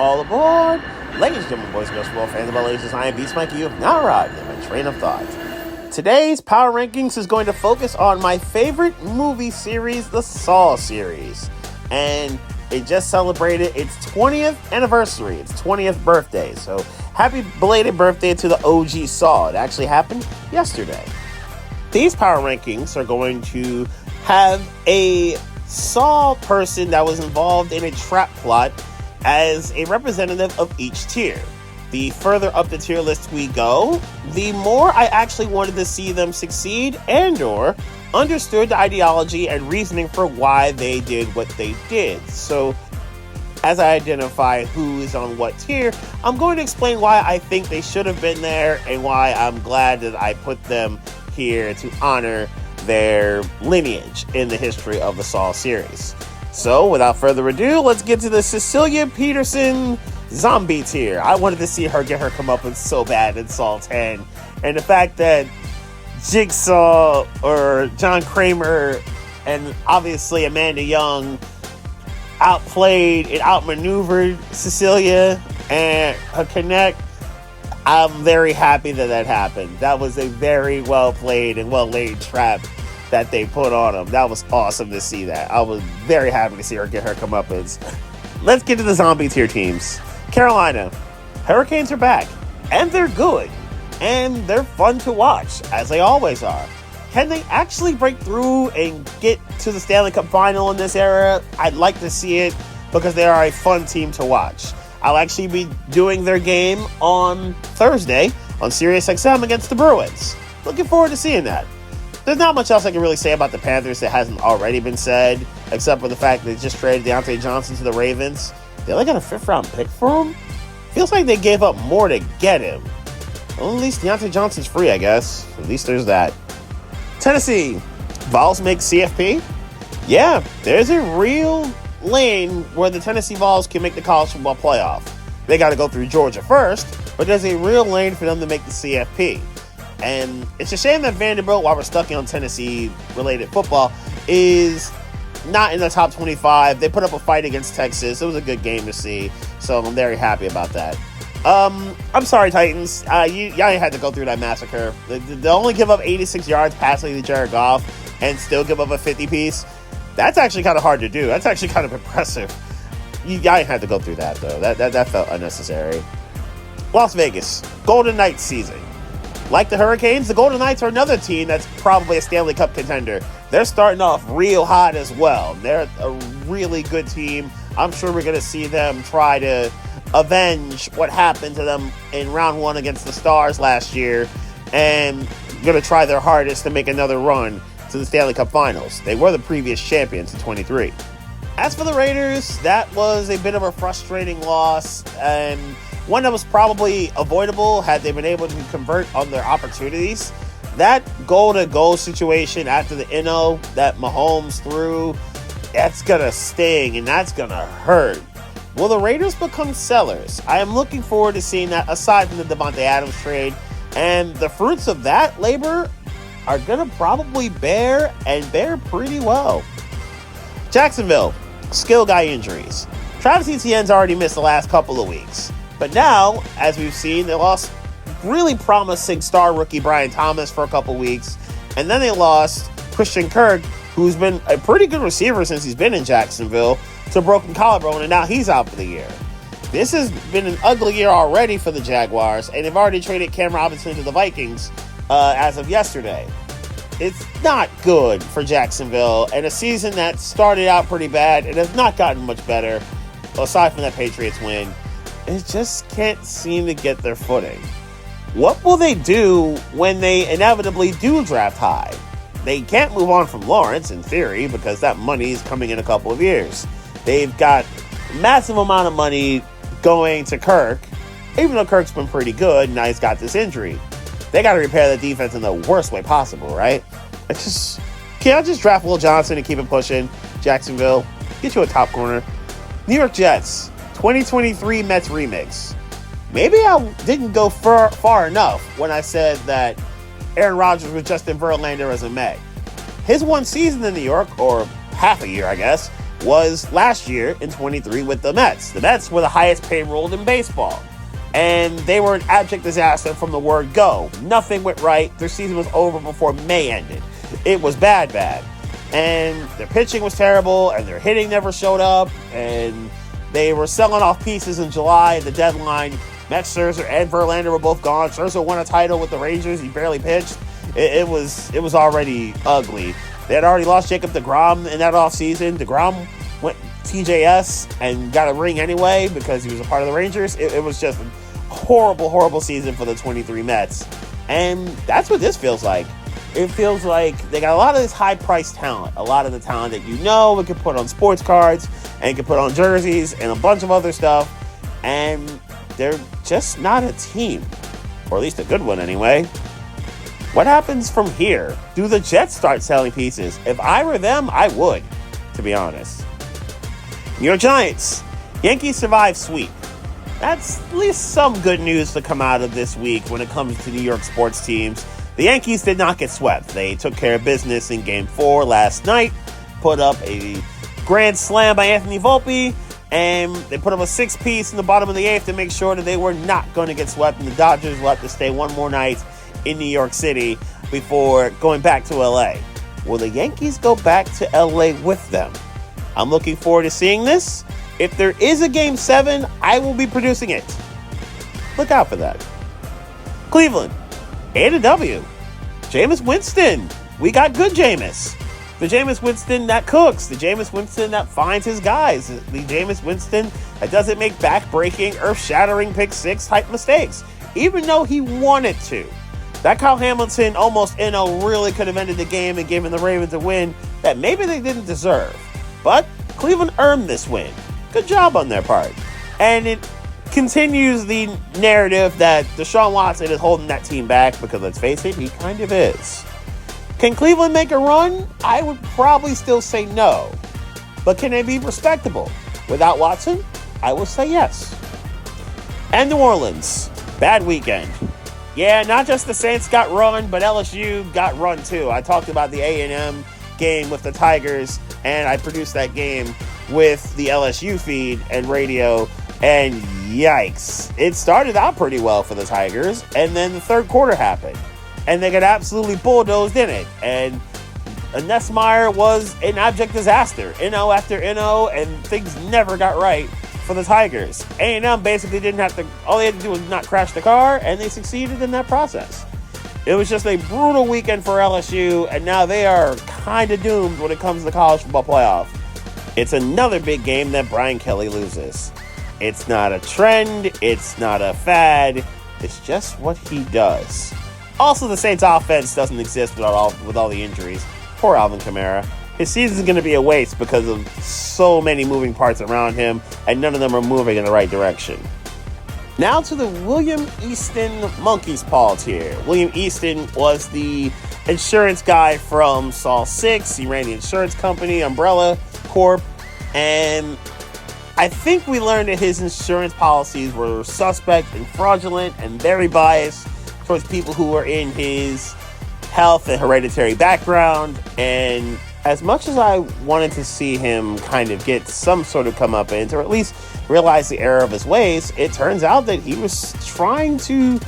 all aboard. Ladies and gentlemen, boys and girls, football fans of all ages, I am Sike. You have now arrived in my train of thought. Today's Power Rankings is going to focus on my favorite movie series, the Saw series. And it just celebrated its 20th anniversary, its 20th birthday. So happy belated birthday to the OG Saw. It actually happened yesterday. These Power Rankings are going to have a Saw person that was involved in a trap plot as a representative of each tier. The further up the tier list we go, the more I actually wanted to see them succeed and or understood the ideology and reasoning for why they did what they did. So as I identify who is on what tier, I'm going to explain why I think they should have been there and why I'm glad that I put them here to honor their lineage in the history of the Saw series. So, without further ado, let's get to the Cecilia Peterson zombie tier. I wanted to see her get her comeuppance so bad in Saw 10. And the fact that Jigsaw or John Kramer and obviously Amanda Young outplayed and outmaneuvered Cecilia and her connect, I'm very happy that happened. That was a very well played and well laid trap that they put on him. That was awesome to see that. I was very happy to see her get her comeuppance. Let's get to the zombie tier teams. Carolina, Hurricanes are back, and they're good, and they're fun to watch, as they always are. Can they actually break through and get to the Stanley Cup final in this era? I'd like to see it because they are a fun team to watch. I'll actually be doing their game on Thursday on SiriusXM against the Bruins. Looking forward to seeing that. There's not much else I can really say about the Panthers that hasn't already been said, except for the fact that they just traded Deontay Johnson to the Ravens. They only got a 5th-round pick for him? Feels like they gave up more to get him. Well, at least Deontay Johnson's free, I guess. At least there's that. Tennessee. Vols make CFP? Yeah, there's a real lane where the Tennessee Vols can make the college football playoff. They got to go through Georgia first, but there's a real lane for them to make the CFP. And it's a shame that Vanderbilt, while we're stuck on Tennessee-related football, is not in the top 25. They put up a fight against Texas. It was a good game to see, so I'm very happy about that. I'm sorry, Titans. Y'all had to go through that massacre. They only give up 86 yards passing to Jared Goff and still give up a 50-piece. That's actually kind of hard to do. That's actually kind of impressive. Y'all had to go through that, though. That felt unnecessary. Las Vegas, Golden Knights season. Like the Hurricanes, the Golden Knights are another team that's probably a Stanley Cup contender. They're starting off real hot as well. They're a really good team. I'm sure we're going to see them try to avenge what happened to them in round 1 against the Stars last year and going to try their hardest to make another run to the Stanley Cup Finals. They were the previous champions in 23. As for the Raiders, that was a bit of a frustrating loss and one that was probably avoidable had they been able to convert on their opportunities. That goal-to-goal situation after the NO that Mahomes threw, that's going to sting and that's going to hurt. Will the Raiders become sellers? I am looking forward to seeing that aside from the Devontae Adams trade. And the fruits of that labor are going to probably bear pretty well. Jacksonville, skill guy injuries. Travis Etienne's already missed the last couple of weeks. But now, as we've seen, they lost really promising star rookie Brian Thomas for a couple weeks. And then they lost Christian Kirk, who's been a pretty good receiver since he's been in Jacksonville, to a broken collarbone, and now he's out for the year. This has been an ugly year already for the Jaguars, and they've already traded Cam Robinson to the Vikings as of yesterday. It's not good for Jacksonville, and a season that started out pretty bad and has not gotten much better, aside from that Patriots win. It just can't seem to get their footing. What will they do when they inevitably do draft high? They can't move on from Lawrence, in theory, because that money is coming in a couple of years. They've got a massive amount of money going to Kirk, even though Kirk's been pretty good, now he's got this injury. They got to repair the defense in the worst way possible, right? Can't I just draft Will Johnson and keep it pushing? Jacksonville, get you a top corner. New York Jets, 2023 Mets remix. Maybe I didn't go far enough when I said that Aaron Rodgers was Justin Verlander as a Met. His one season in New York, or half a year, I guess, was last year in 23 with the Mets. The Mets were the highest payroll in baseball. And they were an abject disaster from the word go. Nothing went right. Their season was over before May ended. It was bad. And their pitching was terrible, and their hitting never showed up, and they were selling off pieces in July at the deadline. Max Scherzer and Verlander were both gone. Scherzer won a title with the Rangers. He barely pitched. It was already ugly. They had already lost Jacob deGrom in that offseason. deGrom went TJS and got a ring anyway because he was a part of the Rangers. It was just a horrible season for the 23 Mets. And that's what this feels like. It feels like they got a lot of this high-priced talent. A lot of the talent that we can put on sports cards and can put on jerseys and a bunch of other stuff. And they're just not a team. Or at least a good one anyway. What happens from here? Do the Jets start selling pieces? If I were them, I would, to be honest. New York Giants. Yankees survive sweep. That's at least some good news to come out of this week when it comes to New York sports teams. The Yankees did not get swept. They took care of business in Game 4 last night, put up a grand slam by Anthony Volpe, and they put up a 6-piece in the bottom of the 8th to make sure that they were not going to get swept, and the Dodgers will have to stay one more night in New York City before going back to LA. Will the Yankees go back to LA with them? I'm looking forward to seeing this. If there is a Game 7, I will be producing it. Look out for that. Cleveland. A-W. Jameis Winston. We got good Jameis. The Jameis Winston that cooks. The Jameis Winston that finds his guys. The Jameis Winston that doesn't make back-breaking, earth-shattering pick-6 type mistakes. Even though he wanted to. That Kyle Hamilton almost really could have ended the game and given the Ravens a win that maybe they didn't deserve. But Cleveland earned this win. Good job on their part. And it continues the narrative that Deshaun Watson is holding that team back because, let's face it, he kind of is. Can Cleveland make a run? I would probably still say no. But can they be respectable? Without Watson, I will say yes. And New Orleans. Bad weekend. Yeah, not just the Saints got run, but LSU got run too. I talked about the A&M game with the Tigers, and I produced that game with the LSU feed and radio, and yikes. It started out pretty well for the Tigers, and then the third quarter happened, and they got absolutely bulldozed in it, and Nessmeyer was an abject disaster, NO after NO, and things never got right for the Tigers. A&M basically all they had to do was not crash the car, and they succeeded in that process. It was just a brutal weekend for LSU, and now they are kind of doomed when it comes to the college football playoff. It's another big game that Brian Kelly loses. It's not a trend, it's not a fad, it's just what he does. Also, the Saints offense doesn't exist with all the injuries. Poor Alvin Kamara. His season's going to be a waste because of so many moving parts around him, and none of them are moving in the right direction. Now to the William Easton Monkey's Paw tier. William Easton was the insurance guy from Saw 6. He ran the insurance company, Umbrella Corp, and I think we learned that his insurance policies were suspect and fraudulent and very biased towards people who were in his health and hereditary background. And as much as I wanted to see him kind of get some sort of comeuppance, or at least realize the error of his ways, it turns out that he was trying to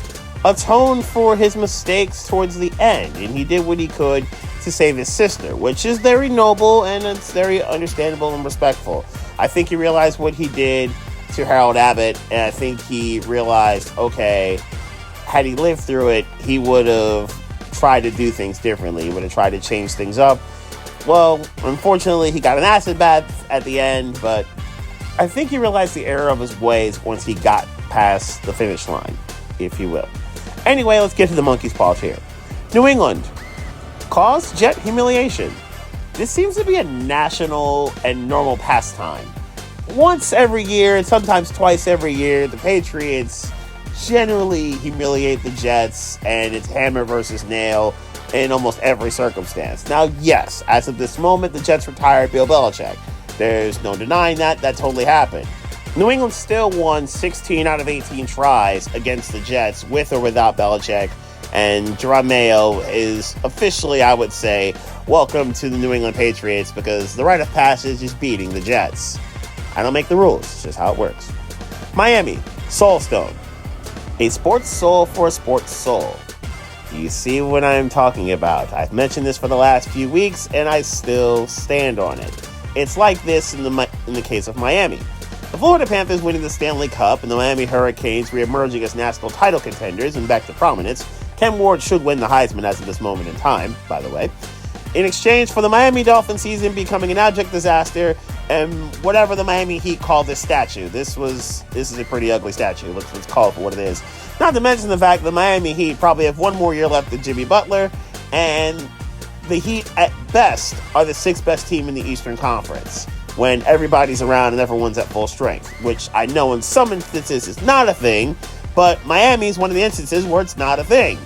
atone for his mistakes towards the end, and he did what he could to save his sister, which is very noble and it's very understandable and respectful. I think he realized what he did to Harold Abbott, and I think he realized, okay, had he lived through it, he would have tried to do things differently. He would have tried to change things up. Well, unfortunately, he got an acid bath at the end, but I think he realized the error of his ways once he got past the finish line, if you will. Anyway, let's get to the monkey's paws here. New England. Cause jet humiliation. This seems to be a national and normal pastime. Once every year, and sometimes twice every year, the Patriots generally humiliate the Jets, and it's hammer versus nail in almost every circumstance. Now, yes, as of this moment, the Jets retired Bill Belichick. There's no denying that totally happened. New England still won 16 out of 18 tries against the Jets with or without Belichick, And Jerome Mayo is officially, I would say, welcome to the New England Patriots because the rite of passage is beating the Jets. I don't make the rules. It's just how it works. Miami, Soulstone. A sports soul for a sports soul. Do you see what I'm talking about? I've mentioned this for the last few weeks, and I still stand on it. It's like this in the case of Miami. The Florida Panthers winning the Stanley Cup and the Miami Hurricanes reemerging as national title contenders and back to prominence. Ken Ward should win the Heisman as of this moment in time, by the way. In exchange for the Miami Dolphins season becoming an abject disaster and whatever the Miami Heat called this statue. This is a pretty ugly statue. Let's call it for what it is. Not to mention the fact that the Miami Heat probably have one more year left than Jimmy Butler, and the Heat at best are the sixth best team in the Eastern Conference when everybody's around and everyone's at full strength, which I know in some instances is not a thing, but Miami is one of the instances where it's not a thing.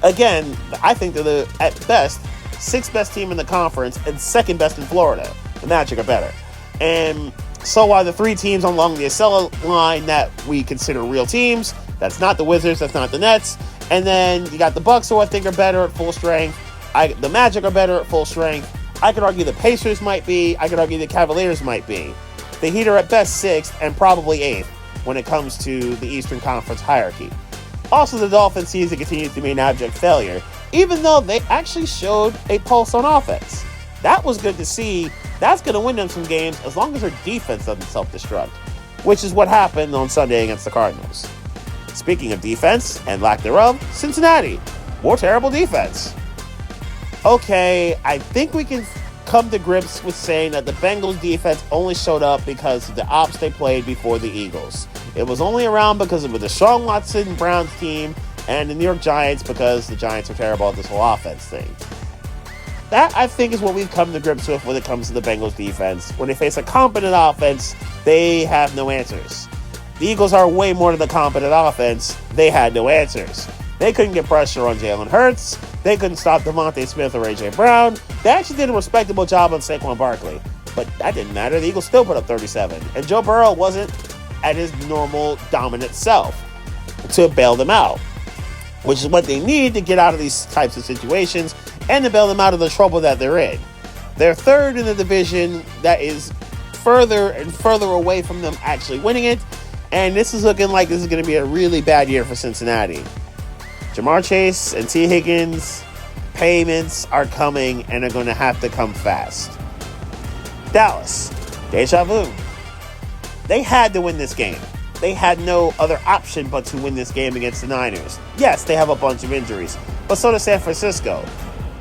Again, I think they're the, at best, sixth best team in the conference and second best in Florida. The Magic are better. And so are the three teams along the Acela line that we consider real teams. That's not the Wizards, that's not the Nets. And then you got the Bucks, who I think are better at full strength. The Magic are better at full strength. I could argue the Pacers might be. I could argue the Cavaliers might be. The Heat are at best sixth and probably eighth when it comes to the Eastern Conference hierarchy. Also, the Dolphins season continues to be an abject failure, even though they actually showed a pulse on offense. That was good to see. That's going to win them some games as long as their defense doesn't self-destruct, which is what happened on Sunday against the Cardinals. Speaking of defense and lack thereof, Cincinnati. More terrible defense. Okay, I think we can come to grips with saying that the Bengals defense only showed up because of the ops they played before the Eagles. It was only around because of the Deshaun Watson Browns team and the New York Giants because the Giants are terrible at this whole offense thing. That, I think, is what we've come to grips with when it comes to the Bengals defense. When they face a competent offense, they have no answers. The Eagles are way more than the competent offense. They had no answers. They couldn't get pressure on Jalen Hurts. They couldn't stop Devontae Smith or A.J. Brown. They actually did a respectable job on Saquon Barkley. But that didn't matter. The Eagles still put up 37. And Joe Burrow wasn't at his normal dominant self to bail them out, which is what they need to get out of these types of situations and to bail them out of the trouble that they're in. They're third in the division that is further and further away from them actually winning it. And this is looking like this is going to be a really bad year for Cincinnati. Jamar Chase and T. Higgins payments are coming and are going to have to come fast. Dallas, deja vu. They had to win this game. They had no other option but to win this game against the Niners. Yes, they have a bunch of injuries, but so does San Francisco.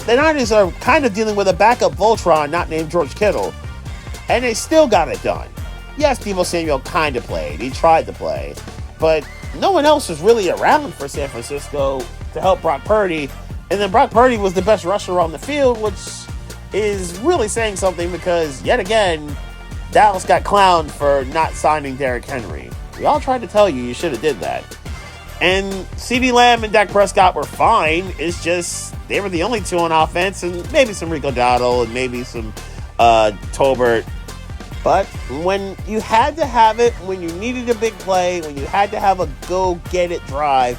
The Niners are kind of dealing with a backup Voltron not named George Kittle, and they still got it done. Yes, Deebo Samuel kind of played. He tried to play, but no one else was really around for San Francisco to help Brock Purdy. And then Brock Purdy was the best rusher on the field, which is really saying something because, yet again, Dallas got clowned for not signing Derrick Henry. We all tried to tell you should have did that. And CeeDee Lamb and Dak Prescott were fine. It's just they were the only two on offense, and maybe some Rico Dowdle and maybe some Tolbert. But when you had to have it, when you needed a big play, when you had to have a go-get-it drive,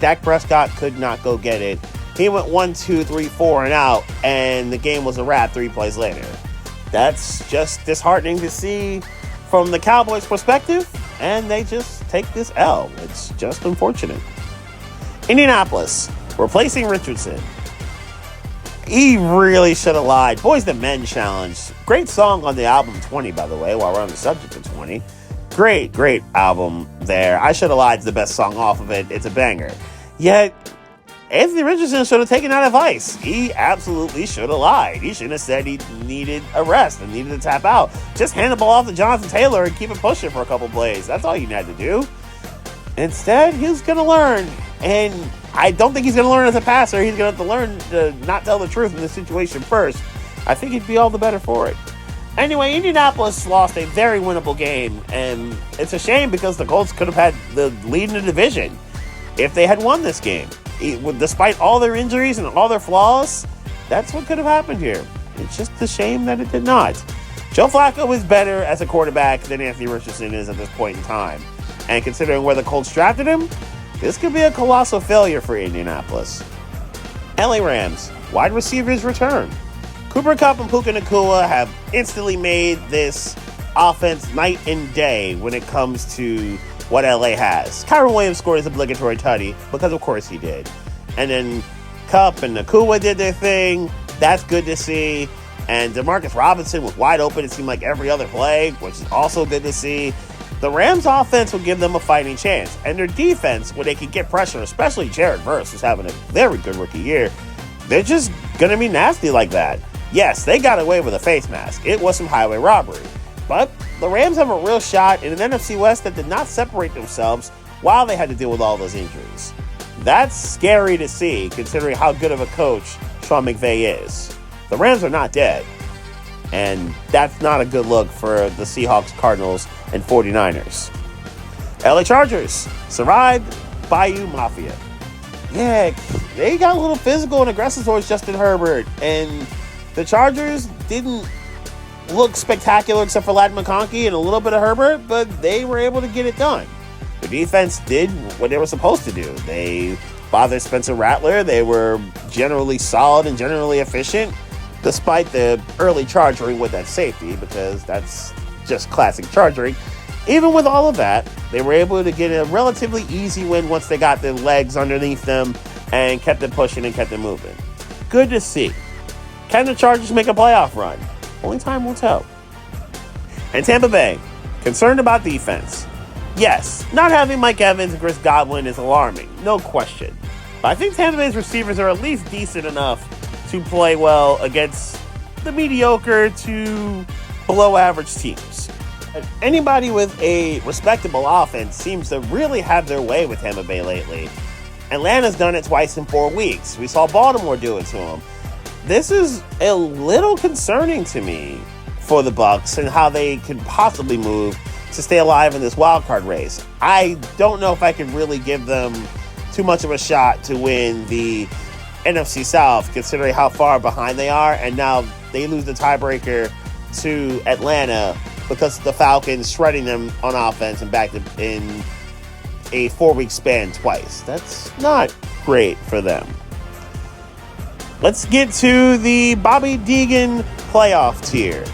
Dak Prescott could not go get it. He went 1, 2, 3, 4 and out, and the game was a wrap 3 plays later. That's just disheartening to see from the Cowboys' perspective, and they just take this L. It's just unfortunate. Indianapolis, replacing Richardson. He really should have lied. Boys the Men Challenge. Great song on the album 20, by the way, while we're on the subject of 20. Great album there. I Should Have Lied is the best song off of it. It's a banger. Yet, Anthony Richardson should have taken that advice. He absolutely should have lied. He should have said he needed a rest and needed to tap out. Just hand the ball off to Jonathan Taylor and keep it pushing for a couple plays. That's all you had to do. Instead, he's going to learn. And I don't think he's going to learn as a passer. He's going to have to learn to not tell the truth in this situation first. I think he'd be all the better for it. Anyway, Indianapolis lost a very winnable game. And it's a shame because the Colts could have had the lead in the division if they had won this game. Despite all their injuries and all their flaws, that's what could have happened here. It's just a shame that it did not. Joe Flacco is better as a quarterback than Anthony Richardson is at this point in time. And considering where the Colts drafted him, this could be a colossal failure for Indianapolis. LA Rams, wide receivers return. Cooper Kupp and Puka Nacua have instantly made this offense night and day when it comes to what LA has. Kyron Williams scored his obligatory tutty, because of course he did. And then Kupp and Nacua did their thing. That's good to see. And Demarcus Robinson was wide open, it seemed like every other play, which is also good to see. The Rams offense will give them a fighting chance. And their defense, when they can get pressure, especially Jared Verse, who's having a very good rookie year, they're just going to be nasty like that. Yes, they got away with a face mask. It was some highway robbery. But the Rams have a real shot in an NFC West that did not separate themselves while they had to deal with all those injuries. That's scary to see, considering how good of a coach Sean McVay is. The Rams are not dead. And that's not a good look for the Seahawks, Cardinals, and 49ers. LA Chargers survived Bayou Mafia. Yeah, they got a little physical and aggressive towards Justin Herbert. And the Chargers didn't look spectacular except for Ladd McConkey and a little bit of Herbert, but they were able to get it done. The defense did what they were supposed to do. They bothered Spencer Rattler. They were generally solid and generally efficient, despite the early charging with that safety, because that's just classic charging. Even with all of that, they were able to get a relatively easy win once they got their legs underneath them and kept them pushing and kept them moving. Good to see. Can the Chargers make a playoff run? Only time will tell. And Tampa Bay, concerned about defense. Yes, not having Mike Evans and Chris Godwin is alarming, no question. But I think Tampa Bay's receivers are at least decent enough to play well against the mediocre to below average teams. Anybody with a respectable offense seems to really have their way with Tampa Bay lately. Atlanta's done it twice in 4 weeks. We saw Baltimore do it to them. This is a little concerning to me for the Bucs and how they could possibly move to stay alive in this wild card race. I don't know if I can really give them too much of a shot to win the NFC South, considering how far behind they are, and now they lose the tiebreaker to Atlanta because the Falcons shredding them on offense and back in a 4-week span twice. That's not great for them. Let's get to the Bobby Deegan playoff tier.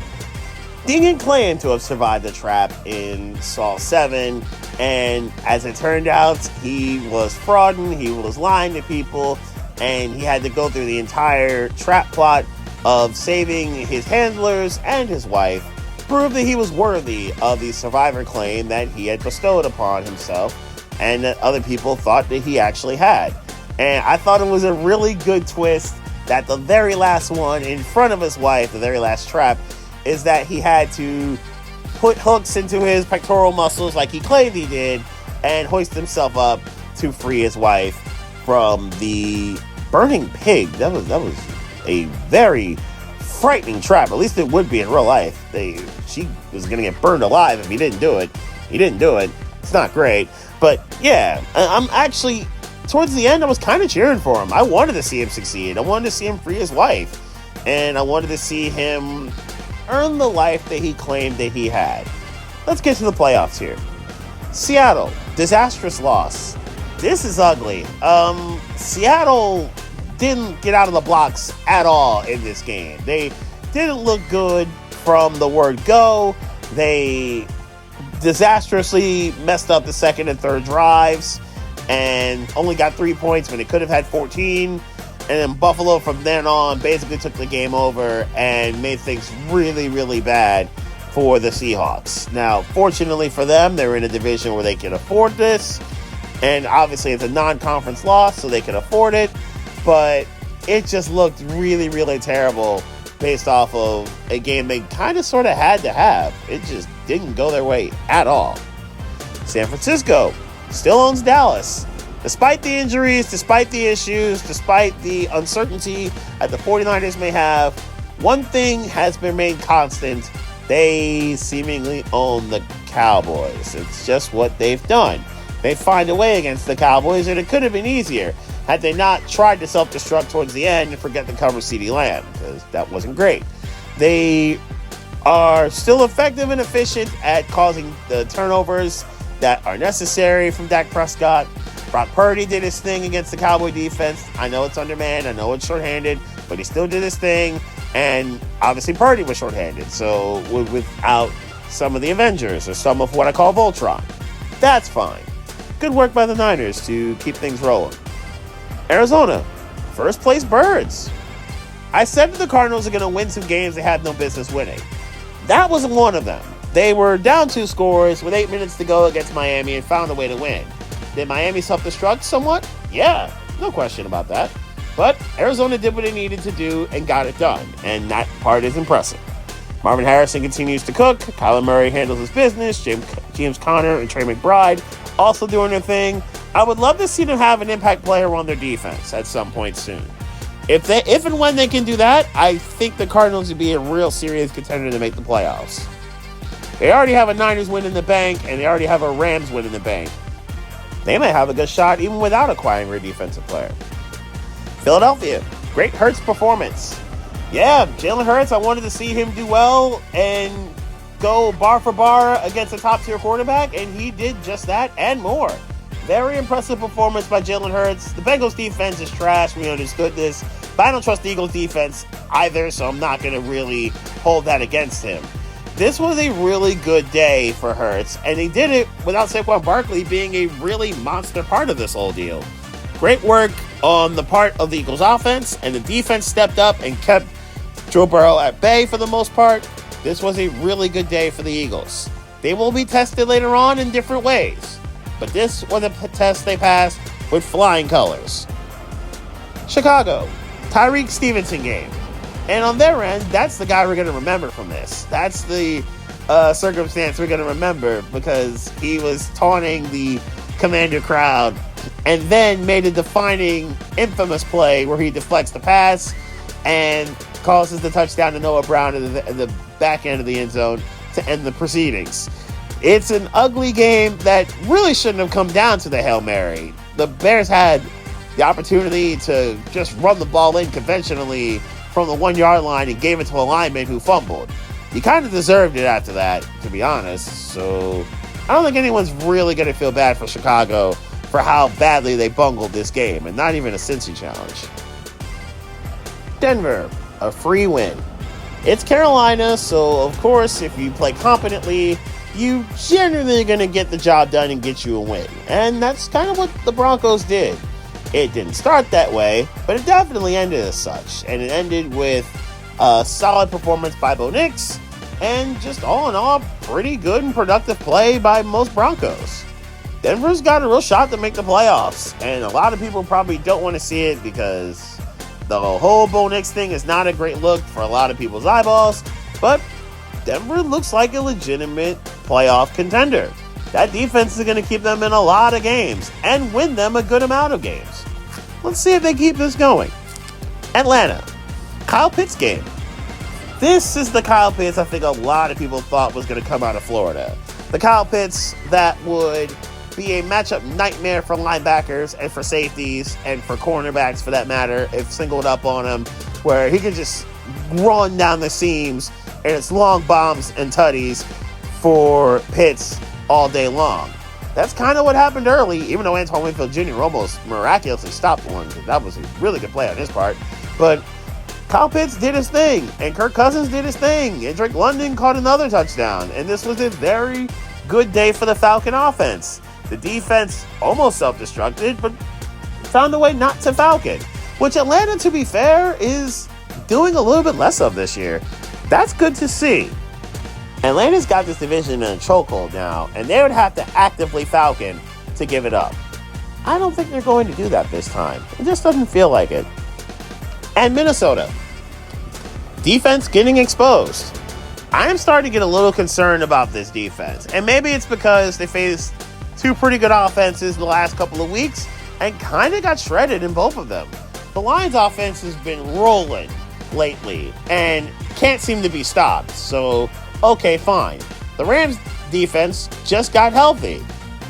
Deegan claimed to have survived the trap in Saw 7, and as it turned out, he was frauding, he was lying to people, and he had to go through the entire trap plot of saving his handlers and his wife, prove that he was worthy of the survivor claim that he had bestowed upon himself and that other people thought that he actually had. And I thought it was a really good twist that the very last one in front of his wife, the very last trap, is that he had to put hooks into his pectoral muscles like he claimed he did and hoist himself up to free his wife from the burning pig. That was a very frightening trap. At least it would be in real life. She was going to get burned alive if he didn't do it. He didn't do it. It's not great. But yeah, I'm actually, towards the end, I was kind of cheering for him. I wanted to see him succeed. I wanted to see him free his wife. And I wanted to see him earn the life that he claimed that he had. Let's get to the playoffs here. Seattle, disastrous loss. This is ugly. Seattle didn't get out of the blocks at all in this game. They didn't look good from the word go. They disastrously messed up the second and third drives and only got 3 points when they could have had 14. And then Buffalo from then on basically took the game over and made things really, really bad for the Seahawks. Now, fortunately for them, they're in a division where they can afford this. And obviously it's a non-conference loss, so they can afford it. But it just looked really, really terrible based off of a game they kind of sort of had to have. It just didn't go their way at all. San Francisco still owns Dallas. Despite the injuries, despite the issues, despite the uncertainty that the 49ers may have, one thing has remained constant. They seemingly own the Cowboys. It's just what they've done. They find a way against the Cowboys, and it could have been easier had they not tried to self-destruct towards the end and forget to cover CeeDee Lamb, because that wasn't great. They are still effective and efficient at causing the turnovers that are necessary from Dak Prescott. Brock Purdy did his thing against the Cowboy defense. I know it's undermanned. I know it's shorthanded, but he still did his thing. And obviously Purdy was shorthanded. So without some of the Avengers or some of what I call Voltron. That's fine. Good work by the Niners to keep things rolling. Arizona, first place Birds. I said that the Cardinals are going to win some games they had no business winning. That wasn't one of them. They were down 2 scores with 8 minutes to go against Miami and found a way to win. Did Miami self-destruct somewhat? Yeah, no question about that. But Arizona did what it needed to do and got it done, and that part is impressive. Marvin Harrison continues to cook. Kyler Murray handles his business. James Conner and Trey McBride also doing their thing. I would love to see them have an impact player on their defense at some point soon. If and when they can do that, I think the Cardinals would be a real serious contender to make the playoffs. They already have a Niners win in the bank, and they already have a Rams win in the bank. They might have a good shot even without acquiring a defensive player. Philadelphia, great Hurts performance. Yeah, Jalen Hurts, I wanted to see him do well and go bar for bar against a top-tier quarterback, and he did just that and more. Very impressive performance by Jalen Hurts. The Bengals defense is trash. We understood this. But I don't trust the Eagles defense either, so I'm not going to really hold that against him. This was a really good day for Hurts, and he did it without Saquon Barkley being a really monster part of this whole deal. Great work on the part of the Eagles offense, and the defense stepped up and kept Joe Burrow at bay for the most part. This was a really good day for the Eagles. They will be tested later on in different ways, but this was a test they passed with flying colors. Chicago, Tyreek Stevenson game. And on their end, that's the guy we're going to remember from this. That's the circumstance we're going to remember because he was taunting the Commander crowd and then made a defining, infamous play where he deflects the pass and causes the touchdown to Noah Brown in the back end of the end zone to end the proceedings. It's an ugly game that really shouldn't have come down to the Hail Mary. The Bears had the opportunity to just run the ball in conventionally from the 1-yard line and gave it to a lineman who fumbled. He kind of deserved it after that, to be honest. So I don't think anyone's really going to feel bad for Chicago for how badly they bungled this game, and not even a Cincy challenge. Denver, a free win. It's Carolina, so of course, if you play competently, you generally are going to get the job done and get you a win. And that's kind of what the Broncos did. It didn't start that way, but it definitely ended as such. And it ended with a solid performance by Bo Nix and just all in all, pretty good and productive play by most Broncos. Denver's got a real shot to make the playoffs, and a lot of people probably don't want to see it because the whole Bo Nix thing is not a great look for a lot of people's eyeballs, but Denver looks like a legitimate playoff contender. That defense is going to keep them in a lot of games and win them a good amount of games. Let's see if they keep this going. Atlanta, Kyle Pitts game. This is the Kyle Pitts I think a lot of people thought was going to come out of Florida. The Kyle Pitts that would be a matchup nightmare for linebackers and for safeties and for cornerbacks for that matter if singled up on him, where he could just run down the seams and it's long bombs and tutties for Pitts all day long. That's kind of what happened early, even though Antoine Winfield Jr. almost miraculously stopped one. That was a really good play on his part. But Kyle Pitts did his thing, and Kirk Cousins did his thing, and Drake London caught another touchdown. And this was a very good day for the Falcon offense. The defense almost self-destructed, but found a way not to Falcon, which Atlanta, to be fair, is doing a little bit less of this year. That's good to see. Atlanta's got this division in a chokehold now, and they would have to actively Falcon to give it up. I don't think they're going to do that this time. It just doesn't feel like it. And Minnesota. Defense getting exposed. I am starting to get a little concerned about this defense. And maybe it's because they faced two pretty good offenses the last couple of weeks and kind of got shredded in both of them. The Lions offense has been rolling lately and can't seem to be stopped. So, okay, fine. The Rams defense just got healthy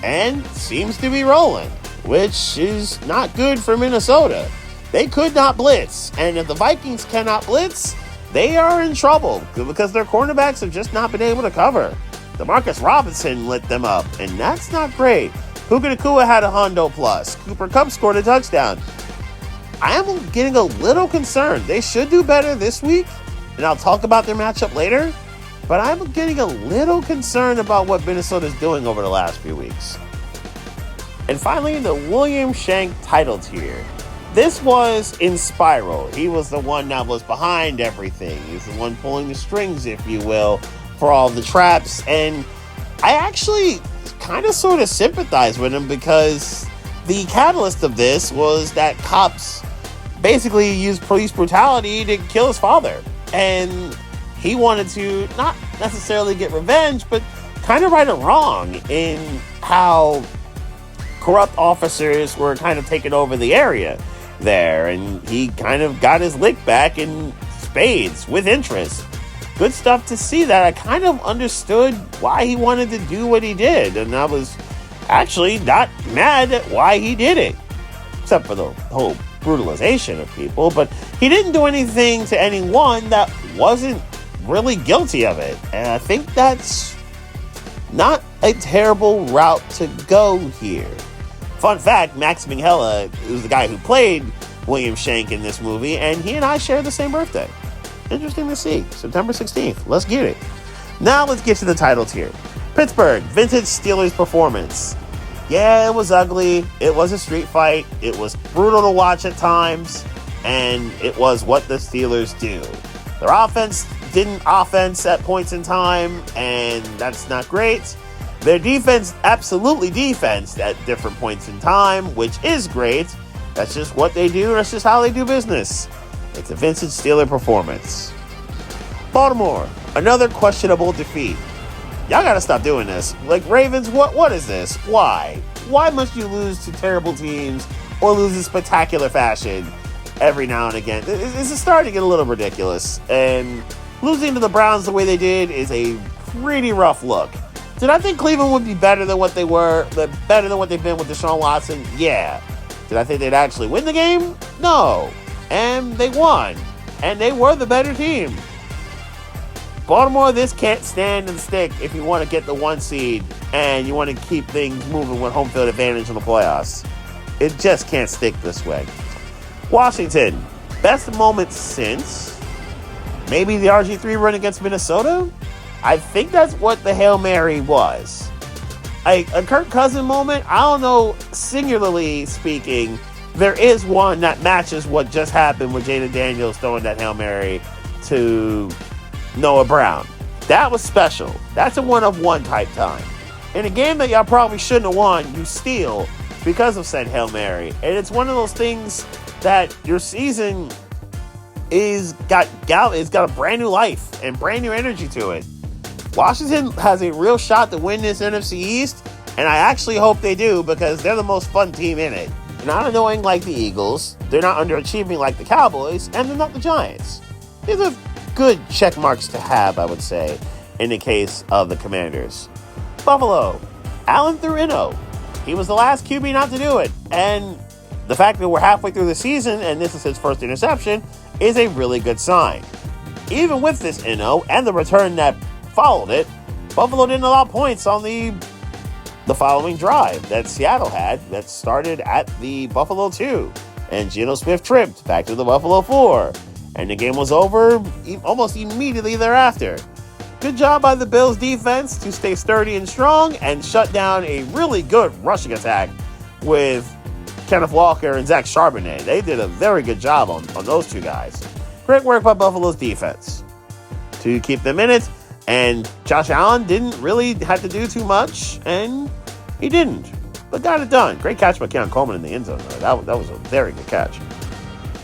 and seems to be rolling, which is not good for Minnesota. They could not blitz, and if the Vikings cannot blitz, they are in trouble because their cornerbacks have just not been able to cover. DeMarcus Robinson lit them up, and that's not great. Puka Nacua had a Hondo plus. Cooper Kupp scored a touchdown. I am getting a little concerned. They should do better this week, and I'll talk about their matchup later. But I'm getting a little concerned about what Minnesota's doing over the last few weeks. And finally, the William Shank title tier. This was in Spiral. He was the one that was behind everything. He was the one pulling the strings, if you will, for all the traps. And I actually kind of sort of sympathize with him because the catalyst of this was that cops basically used police brutality to kill his father. And he wanted to not necessarily get revenge, but kind of right a wrong in how corrupt officers were kind of taking over the area there. And he kind of got his lick back in spades with interest. Good stuff to see that. I kind of understood why he wanted to do what he did. And I was actually not mad at why he did it. Except for the whole brutalization of people. But he didn't do anything to anyone that wasn't really guilty of it. And I think that's not a terrible route to go here. Fun fact, Max Minghella is the guy who played William Shank in this movie, and he and I share the same birthday. Interesting to see. September 16th. Let's get it. Now let's get to the title tier. Pittsburgh, vintage Steelers performance. Yeah, it was ugly. It was a street fight. It was brutal to watch at times, and it was what the Steelers do. Their offense didn't offense at points in time, and that's not great. Their defense absolutely defensed at different points in time, which is great. That's just what they do. That's just how they do business. It's a vintage Steeler performance. Baltimore, another questionable defeat. Y'all gotta stop doing this. Like, Ravens, what is this? Why? Why must you lose to terrible teams or lose in spectacular fashion every now and again? It's starting to get a little ridiculous. And losing to the Browns the way they did is a pretty rough look. Did I think Cleveland would be better than what they were, better than what they've been with Deshaun Watson? Yeah. Did I think they'd actually win the game? No. And they won. And they were the better team. Baltimore, this can't stand and stick if you want to get the 1 seed and you want to keep things moving with home field advantage in the playoffs. It just can't stick this way. Washington, best moment since maybe the RG3 run against Minnesota? I think that's what the Hail Mary was. A Kirk Cousins moment, I don't know, singularly speaking, there is one that matches what just happened with Jaden Daniels throwing that Hail Mary to Noah Brown. That was special. That's a one-of-one type time. In a game that y'all probably shouldn't have won, you steal because of said Hail Mary. And it's one of those things that your season it's got a brand new life and brand new energy to it. Washington has a real shot to win this NFC East, and I actually hope they do because they're the most fun team in it. They're not annoying like the Eagles, they're not underachieving like the Cowboys, and they're not the Giants. These are good check marks to have, I would say, in the case of the Commanders. Buffalo, Allen threw Inno. He was the last QB not to do it, and the fact that we're halfway through the season and this is his first interception is a really good sign. Even with this Inno and the return that followed it, Buffalo didn't allow points on the following drive that Seattle had that started at the Buffalo 2. And Geno Smith tripped back to the Buffalo 4. And the game was over almost immediately thereafter. Good job by the Bills defense to stay sturdy and strong and shut down a really good rushing attack with Kenneth Walker and Zach Charbonnet. They did a very good job on those two guys. Great work by Buffalo's defense to keep them in it. And Josh Allen didn't really have to do too much, and he didn't. But got it done. Great catch by Keon Coleman in the end zone. That was a very good catch.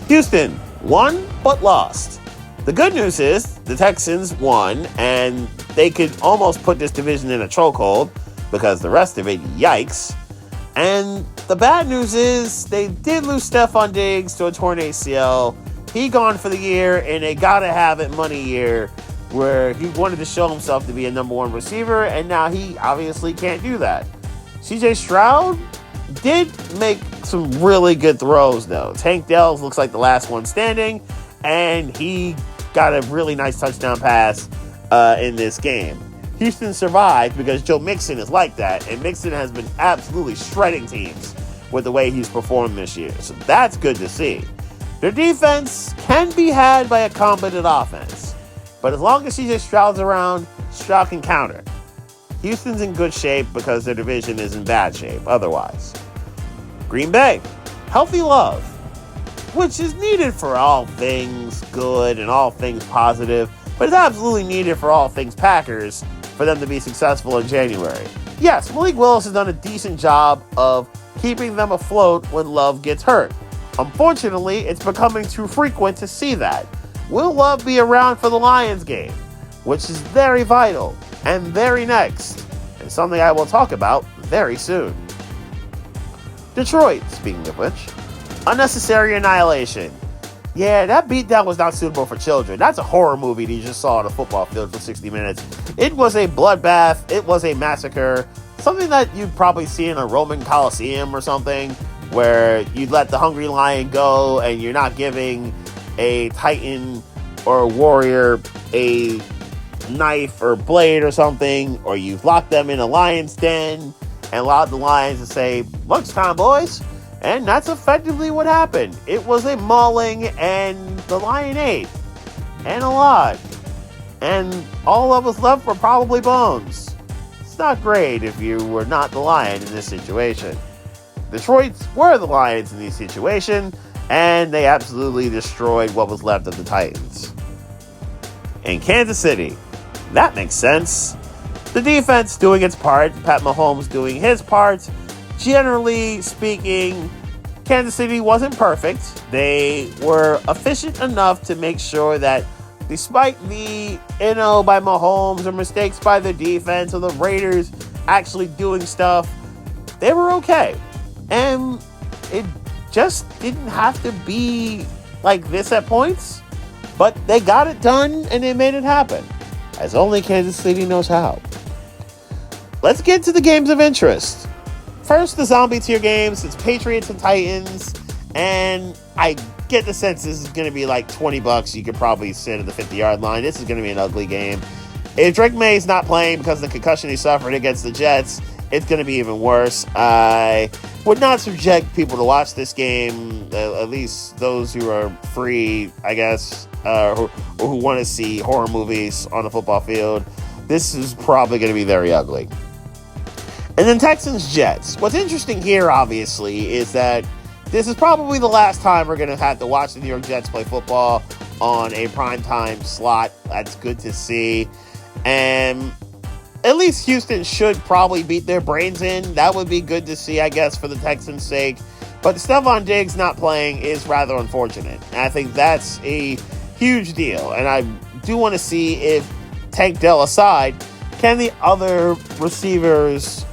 Houston won, but lost. The good news is the Texans won, and they could almost put this division in a chokehold because the rest of it, yikes. And the bad news is they did lose Stephon Diggs to a torn ACL. He gone for the year in a gotta-have-it money year where he wanted to show himself to be a number one receiver, and now he obviously can't do that. CJ Stroud did make some really good throws, though. Tank Dell looks like the last one standing, and he got a really nice touchdown pass in this game. Houston survived because Joe Mixon is like that, and Mixon has been absolutely shredding teams with the way he's performed this year. So that's good to see. Their defense can be had by a competent offense, but as long as CJ Stroud's around, Stroud can counter. Houston's in good shape because their division is in bad shape otherwise. Green Bay, healthy love, which is needed for all things good and all things positive, but it's absolutely needed for all things Packers for them to be successful in January. Yes, Malik Willis has done a decent job of keeping them afloat when Love gets hurt. Unfortunately, it's becoming too frequent to see that. Will Love be around for the Lions game, which is very vital and very next, and something I will talk about very soon. Detroit, speaking of which, unnecessary annihilation. Yeah, that beatdown was not suitable for children. That's a horror movie that you just saw on a football field for 60 minutes. It was a bloodbath. It was a massacre. Something that you'd probably see in a Roman Coliseum or something, where you'd let the hungry lion go and you're not giving a titan or a warrior a knife or blade or something, or you've locked them in a lion's den and allowed the lions to say, lunchtime, boys. And that's effectively what happened. It was a mauling, and the lion ate. And a lot. And all that was left were probably bones. It's not great if you were not the lion in this situation. Detroit were the Lions in this situation, and they absolutely destroyed what was left of the Titans. In Kansas City, that makes sense. The defense doing its part, Pat Mahomes doing his part. Generally speaking, Kansas City wasn't perfect. They were efficient enough to make sure that despite the by Mahomes or mistakes by the defense or the Raiders actually doing stuff, they were okay. And it just didn't have to be like this at points, but they got it done and they made it happen, as only Kansas City knows how. Let's get to the games of interest. First, the zombie tier games. It's Patriots and Titans, and I get the sense this is going to be like $20. You could probably sit at the 50-yard line. This is going to be an ugly game. If Drake May's not playing because of the concussion he suffered against the Jets, it's going to be even worse. I would not subject people to watch this game, at least those who are free, I guess, or who want to see horror movies on the football field. This is probably going to be very ugly. And then Texans-Jets. What's interesting here, obviously, is that this is probably the last time we're going to have to watch the New York Jets play football on a primetime slot. That's good to see. And at least Houston should probably beat their brains in. That would be good to see, I guess, for the Texans' sake. But Stephon Diggs not playing is rather unfortunate. And I think that's a huge deal. And I do want to see if, Tank Dell aside, can the other receivers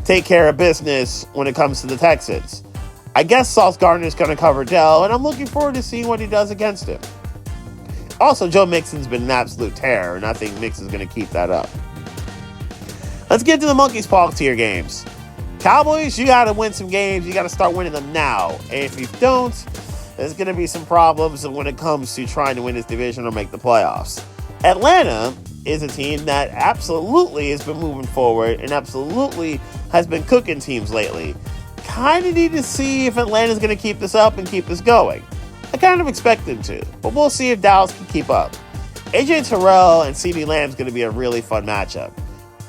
take care of business when it comes to the Texans? I guess Sauce Gardner's going to cover Dell, and I'm looking forward to seeing what he does against him. Also, Joe Mixon's been an absolute terror, and I think Mixon's going to keep that up. Let's get to the Monkey's Paw tier games. Cowboys, you got to win some games. You got to start winning them now. And if you don't, there's going to be some problems when it comes to trying to win this division or make the playoffs. Atlanta is a team that absolutely has been moving forward and absolutely has been cooking teams lately. Kind of need to see if Atlanta's going to keep this up and keep this going. I kind of expect them to, but we'll see if Dallas can keep up. AJ Terrell and CeeDee Lamb's going to be a really fun matchup.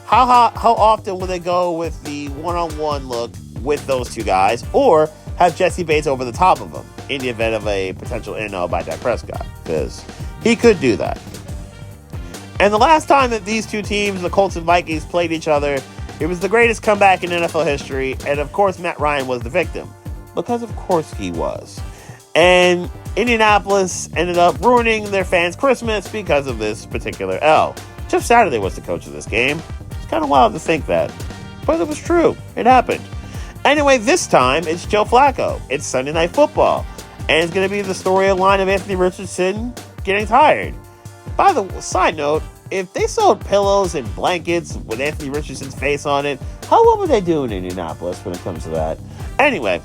How often will they go with the one-on-one look with those two guys, or have Jesse Bates over the top of them in the event of a potential NO by Dak Prescott? Because he could do that. And the last time that these two teams, the Colts and Vikings, played each other, it was the greatest comeback in NFL history, and of course Matt Ryan was the victim. Because of course he was. And Indianapolis ended up ruining their fans' Christmas because of this particular L. Jeff Saturday was the coach of this game. It's kind of wild to think that. But it was true. It happened. Anyway, this time it's Joe Flacco. It's Sunday Night Football. And it's going to be the storyline of Anthony Richardson getting tired. By the side note, if they sold pillows and blankets with Anthony Richardson's face on it, how well would they do in Indianapolis when it comes to that? Anyway,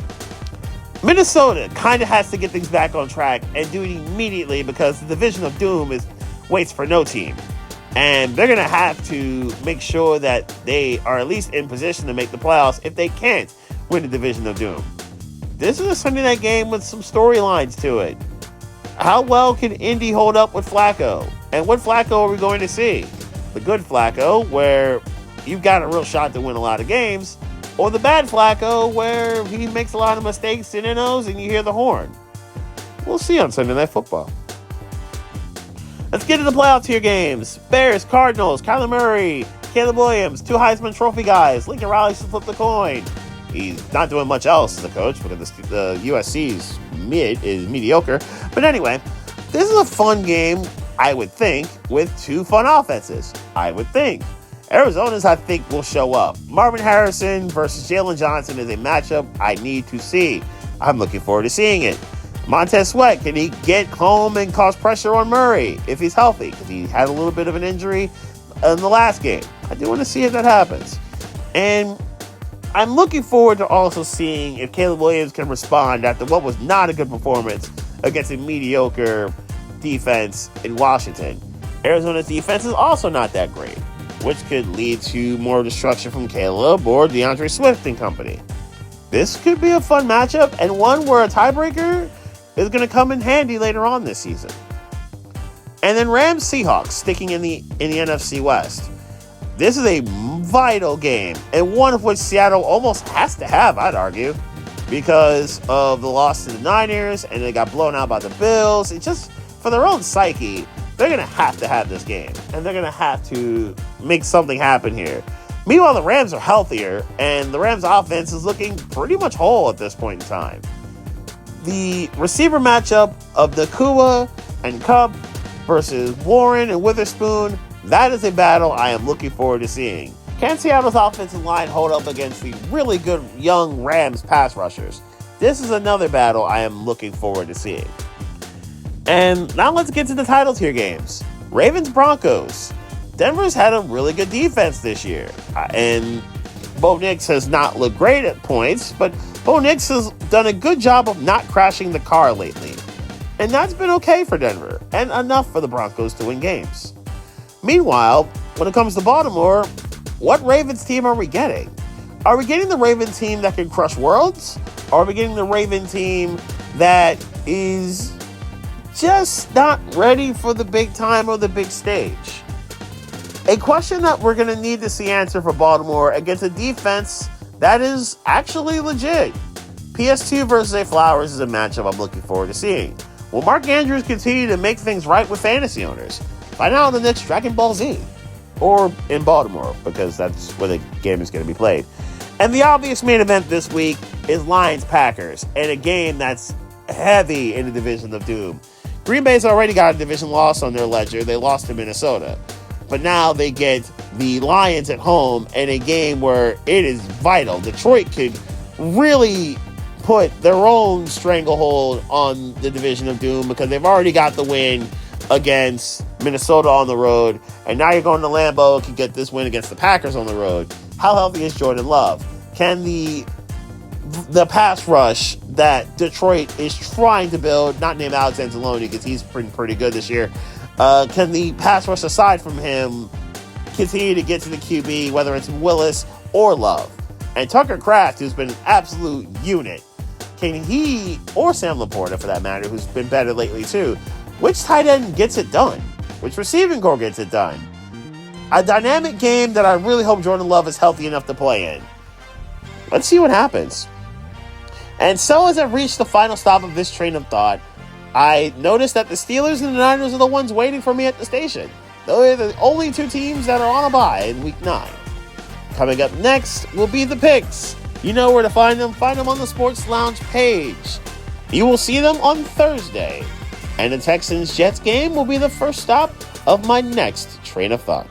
Minnesota kind of has to get things back on track and do it immediately because the Division of Doom waits for no team. And they're going to have to make sure that they are at least in position to make the playoffs if they can't win the Division of Doom. This is a Sunday night game with some storylines to it. How well can Indy hold up with Flacco? And what Flacco are we going to see? The good Flacco, where you've got a real shot to win a lot of games, or the bad Flacco, where he makes a lot of mistakes in NOs and you hear the horn? We'll see on Sunday Night Football. Let's get to the playoff tier games. Bears, Cardinals, Kyler Murray, Caleb Williams, 2 Heisman Trophy guys. Lincoln Riley should flip the coin. He's not doing much else as a coach because the USC's is mediocre. But anyway, this is a fun game, I would think, with 2 fun offenses. I would think. Arizona's, I think, will show up. Marvin Harrison versus Jalen Johnson is a matchup I need to see. I'm looking forward to seeing it. Montez Sweat, can he get home and cause pressure on Murray if he's healthy? Because he had a little bit of an injury in the last game. I do want to see if that happens. And I'm looking forward to also seeing if Caleb Williams can respond after what was not a good performance against a mediocre defense in Washington. Arizona's defense is also not that great, which could lead to more destruction from Caleb or DeAndre Swift and company. This could be a fun matchup and one where a tiebreaker is going to come in handy later on this season. And then Rams-Seahawks sticking in the NFC West. This is a vital game, and one of which Seattle almost has to have, I'd argue, because of the loss to the Niners, and they got blown out by the Bills. It's just, for their own psyche, they're going to have this game, and they're going to have to make something happen here. Meanwhile, the Rams are healthier, and the Rams offense is looking pretty much whole at this point in time. The receiver matchup of Nakua and Cup versus Warren and Witherspoon, that is a battle I am looking forward to seeing. Can Seattle's offensive line hold up against the really good young Rams pass rushers? This is another battle I am looking forward to seeing. And now let's get to the title tier games. Ravens-Broncos. Denver's had a really good defense this year. And Bo Nix has not looked great at points, but Bo Nix has done a good job of not crashing the car lately. And that's been okay for Denver, and enough for the Broncos to win games. Meanwhile, when it comes to Baltimore, what Ravens team are we getting? Are we getting the Raven team that can crush worlds? Or are we getting the Raven team that is just not ready for the big time or the big stage? A question that we're going to need to see answer for Baltimore against a defense that is actually legit. PS2 versus A Flowers is a matchup I'm looking forward to seeing. Will Mark Andrews continue to make things right with fantasy owners? Find out on the next Dragon Ball Z. Or in Baltimore, because that's where the game is going to be played. And the obvious main event this week is Lions-Packers, and a game that's heavy in the Division of Doom. Green Bay's already got a division loss on their ledger. They lost to Minnesota. But now they get the Lions at home in a game where it is vital. Detroit could really put their own stranglehold on the Division of Doom because they've already got the win against Minnesota on the road. And now you're going to Lambeau and can get this win against the Packers on the road. How healthy is Jordan Love? Can the pass rush that Detroit is trying to build, not named Alex Anzalone because he's pretty good this year, can the pass rush aside from him continue to get to the QB, whether it's Willis or Love? And Tucker Kraft, who's been an absolute unit, can he, or Sam Laporta for that matter, who's been better lately too, which tight end gets it done? Which receiving core gets it done? A dynamic game that I really hope Jordan Love is healthy enough to play in. Let's see what happens. And so as I've reached the final stop of this train of thought, I noticed that the Steelers and the Niners are the ones waiting for me at the station. They're the only 2 teams that are on a bye in Week 9. Coming up next will be the picks. You know where to find them. Find them on the Sports Lounge page. You will see them on Thursday. And the Texans-Jets game will be the first stop of my next train of thought.